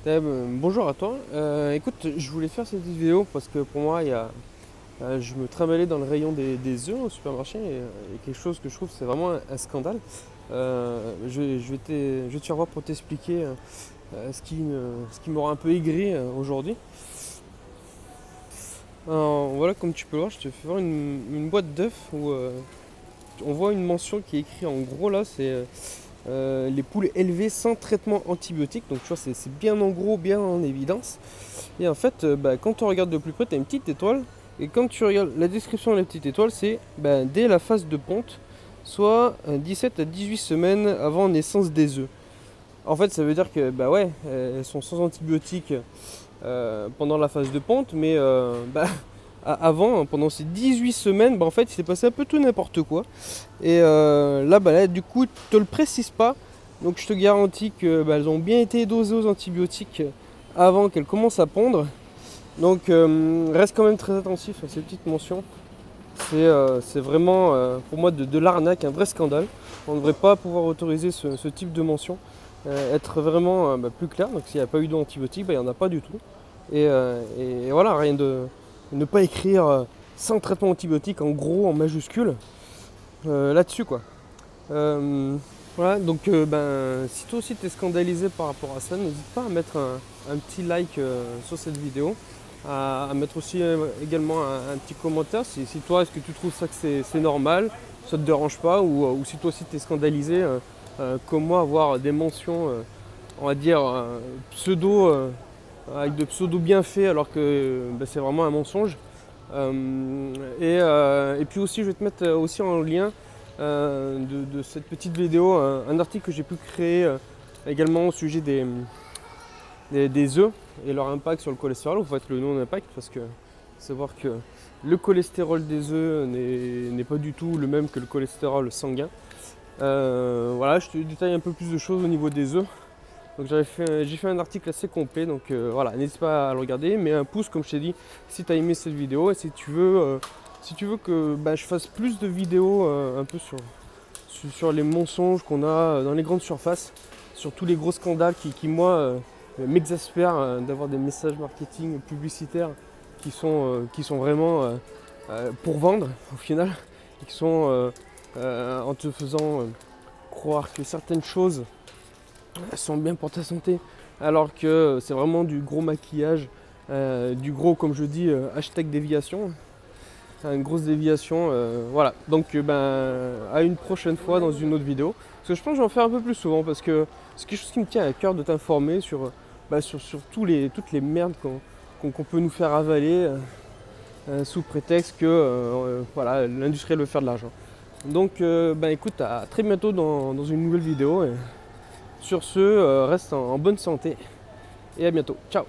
Bonjour à toi. Écoute, je voulais faire cette vidéo parce que pour moi, je me trimballais dans le rayon des œufs au supermarché et quelque chose que je trouve c'est vraiment un scandale. Je vais te faire voir pour t'expliquer ce qui m'aura un peu aigri aujourd'hui. Alors, voilà, comme tu peux le voir, je te fais voir une boîte d'œufs où on voit une mention qui est écrite en gros là, c'est les poules élevées sans traitement antibiotique. Donc tu vois, c'est bien en gros, bien en évidence. Et en fait, quand on regarde de plus près, tu as une petite étoile. Et quand tu regardes la description de la petite étoile, c'est dès la phase de ponte, soit 17 à 18 semaines avant naissance des œufs. En fait, ça veut dire que ouais, elles sont sans antibiotiques pendant la phase de ponte, mais avant, hein, pendant ces 18 semaines, en fait, il s'est passé un peu tout n'importe quoi. Et là, du coup, tu te le précise pas. Donc, je te garantis que elles ont bien été dosées aux antibiotiques avant qu'elles commencent à pondre. Donc, reste quand même très attentif à ces petites mentions. C'est vraiment, pour moi, de l'arnaque, un vrai scandale. On ne devrait pas pouvoir autoriser ce type de mention. Être vraiment plus clair. Donc, s'il n'y a pas eu d'antibiotiques, il n'y en a pas du tout. Et voilà, rien de ne pas écrire sans traitement antibiotique en gros, en majuscule, là-dessus quoi. Voilà, donc si toi aussi t'es scandalisé par rapport à ça, n'hésite pas à mettre un petit like sur cette vidéo, à mettre aussi également un petit commentaire si toi est-ce que tu trouves ça que c'est normal, ça te dérange pas, ou si toi aussi t'es scandalisé comme moi, avoir des mentions on va dire pseudo avec de pseudo bienfaits alors que c'est vraiment un mensonge. Et puis aussi je vais te mettre aussi en lien de cette petite vidéo un article que j'ai pu créer également au sujet des œufs et leur impact sur le cholestérol, ou en fait le non-impact, parce que savoir que le cholestérol des œufs n'est pas du tout le même que le cholestérol sanguin. Voilà, je te détaille un peu plus de choses au niveau des œufs. Donc j'ai fait un article assez complet, donc voilà, n'hésite pas à le regarder, mets un pouce comme je t'ai dit si tu as aimé cette vidéo, et si tu veux que je fasse plus de vidéos un peu sur les mensonges qu'on a dans les grandes surfaces, sur tous les gros scandales qui moi m'exaspèrent d'avoir des messages marketing publicitaires qui sont vraiment pour vendre au final, et qui sont en te faisant croire que certaines choses sont bien pour ta santé, alors que c'est vraiment du gros maquillage, du gros, comme je dis, hashtag déviation, une grosse déviation. Voilà, donc à une prochaine fois dans une autre vidéo, parce que je pense que je vais en faire un peu plus souvent, parce que c'est quelque chose qui me tient à cœur de t'informer sur toutes les merdes qu'on peut nous faire avaler sous prétexte que voilà, l'industrie veut faire de l'argent. Donc écoute, à très bientôt dans une nouvelle vidéo. Sur ce, reste en bonne santé et à bientôt. Ciao!